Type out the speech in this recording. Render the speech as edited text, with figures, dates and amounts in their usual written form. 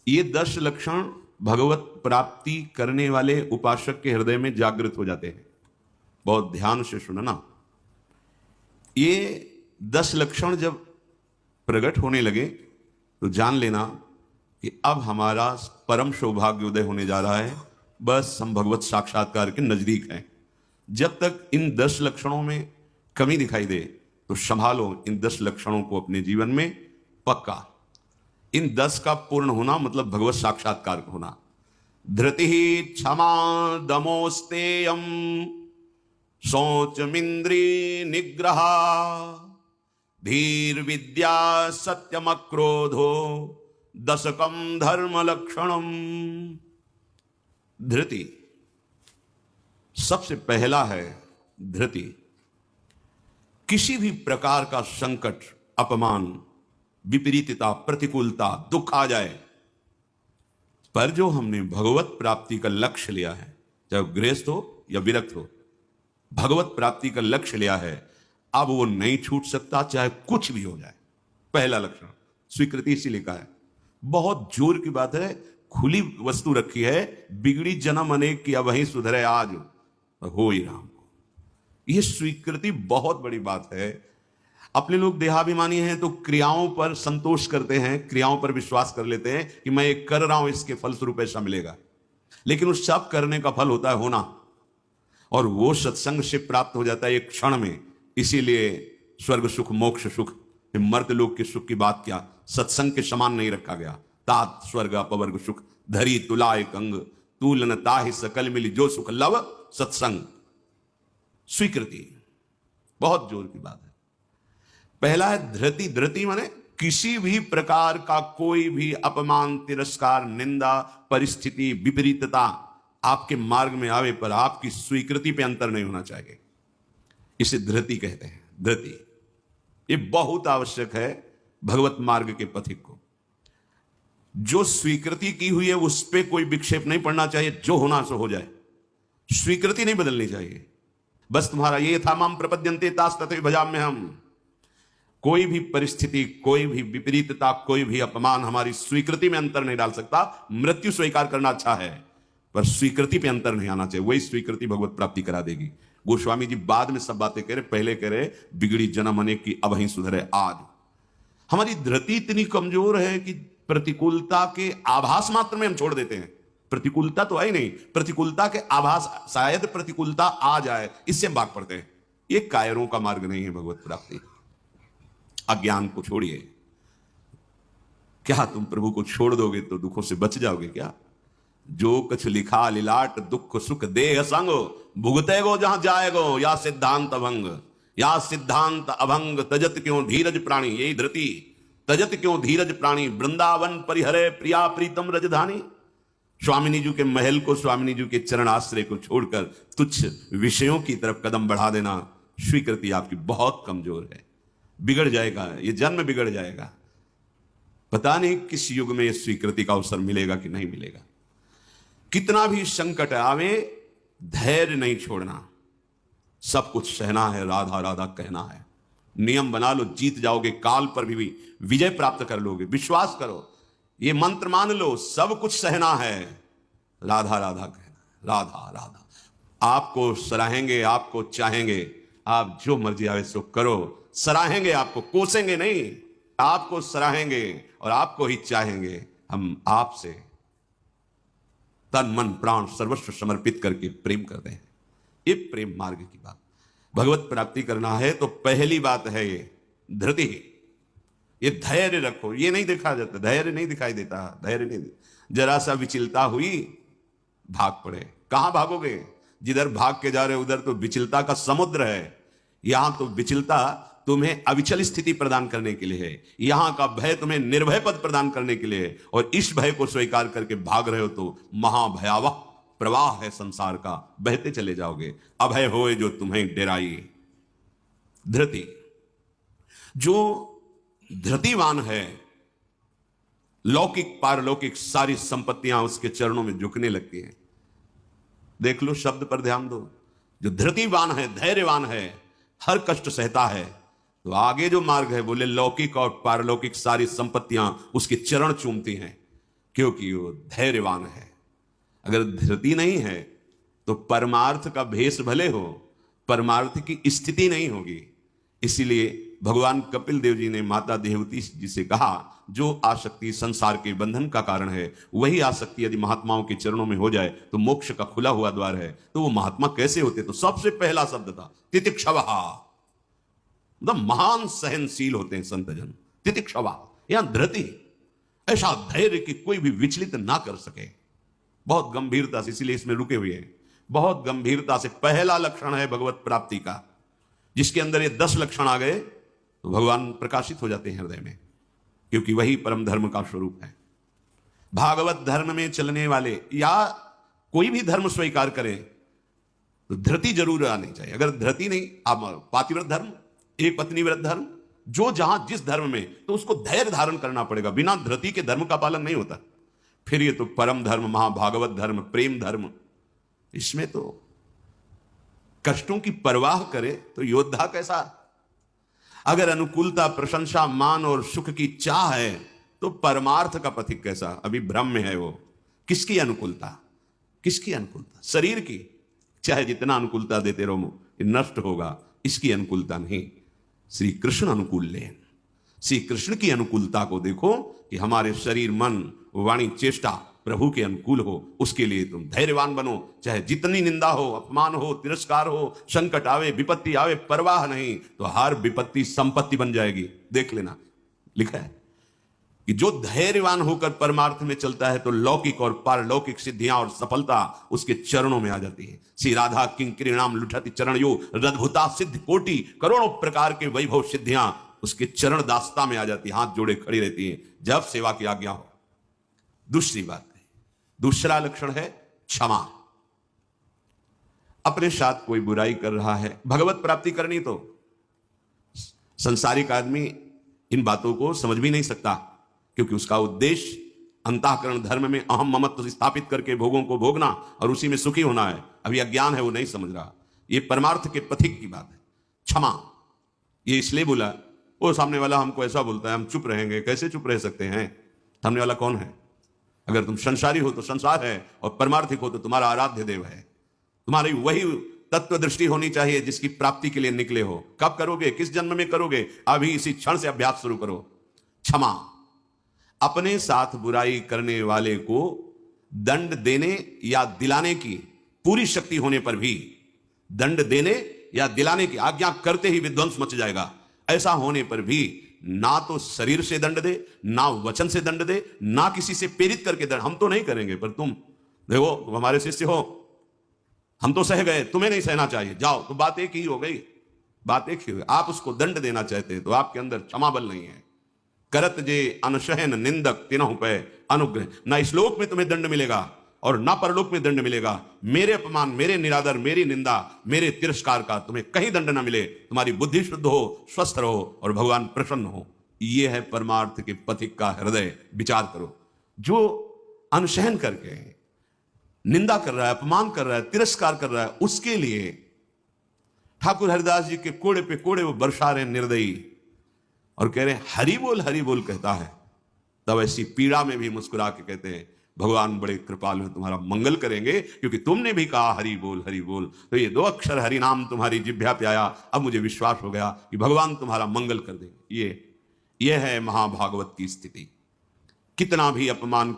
ये 10 लक्षण भगवत प्राप्ति करने वाले उपासक के हृदय में जागृत हो जाते हैं। बहुत ध्यान से सुनना। ये 10 लक्षण जब प्रकट होने लगे तो जान लेना कि अब हमारा परम सौभाग्य उदय होने जा रहा है। बस हम भगवत साक्षात्कार के नजदीक हैं। जब तक इन 10 लक्षणों में कमी दिखाई दे तो संभालो इन 10 लक्षणों को अपने जीवन में पक्का। इन 10 का पूर्ण होना मतलब भगवत साक्षात्कार होना। धृति क्षमा दमोस्तेयम शौचमिंद्री निग्रह धीर विद्या सत्यम क्रोधो दशकम धर्म लक्षणम। धृति सबसे पहला है। धृति किसी भी प्रकार का संकट, अपमान, विपरीतता, प्रतिकूलता, दुख आ जाए, पर जो हमने भगवत प्राप्ति का लक्ष्य लिया है, चाहे गृहस्थ हो या विरक्त हो, भगवत प्राप्ति का लक्ष्य लिया है, अब वो नहीं छूट सकता, चाहे कुछ भी हो जाए। पहला लक्षण स्वीकृति इसी लिखा है। बहुत जोर की बात है। खुली वस्तु रखी है, बिगड़ी जन्म अनेक की अब वहीं सुधरे आज हो ही राम को। यह स्वीकृति बहुत बड़ी बात है। अपने लोग देहाभिमानी हैं तो क्रियाओं पर संतोष करते हैं, क्रियाओं पर विश्वास कर लेते हैं कि मैं ये कर रहा हूं, इसके फलस्वरूप ऐसा मिलेगा। लेकिन उस सब करने का फल होता है होना, और वो सत्संग से प्राप्त हो जाता है एक क्षण में। इसीलिए स्वर्ग सुख, मोक्ष सुख, मर्त्य लोक के सुख की बात क्या सत्संग के समान नहीं रखा गया। तात स्वर्ग अपवर्ग सुख धरी तुलाय कंग तूलन ताहि सकल मिली जो सुख लव सत्संग। स्वीकृति बहुत जोर की बात है। पहला है धृति। धृति माने किसी भी प्रकार का कोई भी अपमान, तिरस्कार, निंदा, परिस्थिति, विपरीतता आपके मार्ग में आवे पर आपकी स्वीकृति पे अंतर नहीं होना चाहिए। इसे धृति कहते हैं। धृति ये बहुत आवश्यक है भगवत मार्ग के पथिक को। जो स्वीकृति की हुई है उस पर कोई विक्षेप नहीं पड़ना चाहिए। जो होना सो हो जाए, स्वीकृति नहीं बदलनी चाहिए। बस तुम्हारा ये था माम प्रपद्यन्ते तास तथैव भजाम्य हम। कोई भी परिस्थिति, कोई भी विपरीतता, कोई भी अपमान हमारी स्वीकृति में अंतर नहीं डाल सकता। मृत्यु स्वीकार करना अच्छा है, पर स्वीकृति पे अंतर नहीं आना चाहिए। वही स्वीकृति भगवत प्राप्ति करा देगी। गोस्वामी जी बाद में सब बातें कह रहे, पहले कह रहे बिगड़ी जन्म अनेक की अब वहीं सुधरे आज। हमारी धृति इतनी कमजोर है कि प्रतिकूलता के आभास मात्र में हम छोड़ देते हैं। प्रतिकूलता तो है ही नहीं, प्रतिकूलता के आभास, शायद प्रतिकूलता आ जाए, इससे हम भाग पड़ते हैं। ये कायरों का मार्ग नहीं है भगवत प्राप्ति। अज्ञान को छोड़िए। क्या तुम प्रभु को छोड़ दोगे तो दुखों से बच जाओगे क्या? जो कुछ लिखा लिलाट दुख सुख देह संग भुगते गो जहां जाएगो या सिद्धांत अभंग। या सिद्धांत अभंग तजत क्यों धीरज प्राणी। यही धृति। तजत क्यों धीरज प्राणी वृंदावन परिहरे प्रिया प्रीतम रजधानी। स्वामिनी जी के महल को, स्वामिनी जी के चरण आश्रय को छोड़कर तुच्छ विषयों की तरफ कदम बढ़ा देना, स्वीकृति आपकी बहुत कमजोर है। बिगड़ जाएगा, ये जन्म बिगड़ जाएगा। पता नहीं किस युग में इस स्वीकृति का अवसर मिलेगा कि नहीं मिलेगा। कितना भी संकट आवे, धैर्य नहीं छोड़ना। सब कुछ सहना है, राधा राधा कहना है। नियम बना लो, जीत जाओगे। काल पर भी विजय प्राप्त कर लोगे। विश्वास करो, ये मंत्र मान लो, सब कुछ सहना है, राधा राधा कहना। राधा राधा आपको सराहेंगे, आपको चाहेंगे। आप जो मर्जी आवे सो करो। सराहेंगे आपको, कोसेंगे नहीं। आपको सराहेंगे और आपको ही चाहेंगे। हम आपसे तन मन प्राण सर्वस्व समर्पित करके प्रेम करते हैं। ये प्रेम मार्ग की बात। भगवत प्राप्ति करना है तो पहली बात है ये धृति। ये धैर्य रखो। ये नहीं देखा जाता, धैर्य नहीं दिखाई देता। धैर्य नहीं, जरा सा विचलता हुई भाग पड़े। कहां भागोगे? जिधर भाग के जा रहे उधर तो विचलता का समुद्र है। यहां तो विचलता तुम्हें अविचल स्थिति प्रदान करने के लिए है। यहां का भय तुम्हें निर्भय पद प्रदान करने के लिए है। और इस भय को स्वीकार करके भाग रहे हो तो महाभयावह प्रवाह है संसार का, बहते चले जाओगे। अभय होए जो तुम्हें डेराई। धृति। जो धृतिवान है, लौकिक पारलौकिक सारी संपत्तियां उसके चरणों में झुकने लगती हैं। देख लो, शब्द पर ध्यान दो। जो धृतिवान है, धैर्यवान है, हर कष्ट सहता है, तो आगे जो मार्ग है बोले लौकिक और पारलौकिक सारी संपत्तियां उसके चरण चूमती हैं। क्योंकि वो धैर्यवान है। अगर धृति नहीं है तो परमार्थ का भेष भले हो, परमार्थ की स्थिति नहीं होगी। इसीलिए भगवान कपिल देव जी ने माता देवती जी से कहा, जो आसक्ति संसार के बंधन का कारण है, वही आसक्ति यदि महात्माओं के चरणों में हो जाए तो मोक्ष का खुला हुआ द्वार है। तो वो महात्मा कैसे होते? तो सबसे पहला शब्द था तितिक्षवः। मतलब महान सहनशील होते हैं संतजन। तितिक्षवः यहां धृति, ऐसा धैर्य कि कोई भी विचलित ना कर सके। बहुत गंभीरता से, इसीलिए इसमें रुके हुए हैं। बहुत गंभीरता से पहला लक्षण है भगवत प्राप्ति का। जिसके अंदर ये 10 लक्षण आ गए तो भगवान प्रकाशित हो जाते हैं हृदय में, क्योंकि वही परम धर्म का स्वरूप है। भागवत धर्म में चलने वाले या कोई भी धर्म स्वीकार करें तो धृति जरूर आनी चाहिए। अगर धृति नहीं, आप पातिव्रत धर्म, एक पत्नी व्रत धर्म, जो जहां जिस धर्म में, तो उसको धैर्य धारण करना पड़ेगा। बिना धृति के धर्म का पालन नहीं होता। फिर ये तो परम धर्म, महाभागवत धर्म, प्रेम धर्म, इसमें तो कष्टों की परवाह करे तो योद्धा कैसा। अगर अनुकूलता, प्रशंसा, मान और सुख की चाह है तो परमार्थ का पथिक कैसा। अभी भ्रम में है वो। किसकी अनुकूलता? किसकी अनुकूलता? शरीर की। चाहे जितना अनुकूलता देते रहो, ये नष्ट होगा। इसकी अनुकूलता नहीं, श्री कृष्ण अनुकूल लेन। श्री कृष्ण की अनुकूलता को देखो कि हमारे शरीर, मन, वाणी, चेष्टा प्रभु के अनुकूल हो। उसके लिए तुम धैर्यवान बनो। चाहे जितनी निंदा हो, अपमान हो, तिरस्कार हो, संकट आवे, विपत्ति आवे, परवाह नहीं। तो हर विपत्ति संपत्ति बन जाएगी। देख लेना, लिखा है कि जो धैर्यवान होकर परमार्थ में चलता है तो लौकिक और पारलौकिक सिद्धियां और सफलता उसके चरणों में आ जाती है। श्री राधा किंकरीणाम लुठति चरण यो रद्भुता सिद्ध कोटि, करोड़ों प्रकार के वैभव सिद्धियां उसके चरण दास्ता में आ जाती है, हाथ जोड़े खड़ी रहती हैं जब सेवा की आज्ञा हो। दूसरी बात है, दूसरा लक्षण है क्षमा। अपने साथ कोई बुराई कर रहा है, भगवत प्राप्ति करनी, तो संसारिक आदमी इन बातों को समझ भी नहीं सकता, क्योंकि उसका उद्देश्य अंतःकरण धर्म में अहम ममत्व स्थापित करके भोगों को भोगना और उसी में सुखी होना है। अभी अज्ञान है, वो नहीं समझ रहा। ये परमार्थ के पथिक की बात है। क्षमा ये इसलिए बोला, वो सामने वाला हमको ऐसा बोलता है, हम चुप रहेंगे। कैसे चुप रह सकते हैं? सामने वाला कौन है? अगर तुम संसारी हो तो संसार है, और परमार्थिक हो तो तुम्हारा आराध्य देव है। तुम्हारी वही तत्व दृष्टि होनी चाहिए जिसकी प्राप्ति के लिए निकले हो। कब करोगे? किस जन्म में करोगे? अभी इसी क्षण से अभ्यास शुरू करो। क्षमा, अपने साथ बुराई करने वाले को दंड देने या दिलाने की पूरी शक्ति होने पर भी, दंड देने या दिलाने की आज्ञा करते ही विध्वंस मच जाएगा। ऐसा होने पर भी ना तो शरीर से दंड दे, ना वचन से दंड दे, ना किसी से प्रेरित करके दंड। हम तो नहीं करेंगे, पर तुम देखो, तुम हमारे शिष्य हो, हम तो सह गए, तुम्हें नहीं सहना चाहिए, जाओ। तो बात एक ही हो गई, बात एक ही हो गई। आप उसको दंड देना चाहते हैं तो आपके अंदर क्षमा बल नहीं है। करत जे अनशहन निंदक तिनहु पे अनुग्रह, ना इस लोक में तुम्हें दंड मिलेगा और ना परलोक में दंड मिलेगा। मेरे अपमान, मेरे निरादर, मेरी निंदा, मेरे तिरस्कार का तुम्हें कहीं दंड ना मिले। तुम्हारी बुद्धि शुद्ध हो, स्वस्थ रहो और भगवान प्रसन्न हो। यह है परमार्थ के पथिक का हृदय। विचार करो, जो अनशहन करके निंदा कर रहा है, अपमान कर रहा है, तिरस्कार कर रहा है, उसके लिए ठाकुर हरिदास जी के कोड़े पे कोड़े वो बरसा रहे निर्दयी और कह रहे हरि बोल कहता है। तब ऐसी पीड़ा में भी मुस्कुरा के कहते हैं, भगवान बड़े कृपालु हैं, तुम्हारा मंगल करेंगे, क्योंकि तुमने भी कहा हरि बोल हरि बोल। तो ये 2 अक्षर हरि नाम तुम्हारी जिह्वा पे आया। अब मुझे विश्वास हो गया कि भगवान तुम्हारा मंगल कर देंगे। ये है महाभागवत की स्थिति। कितना भी अपमान,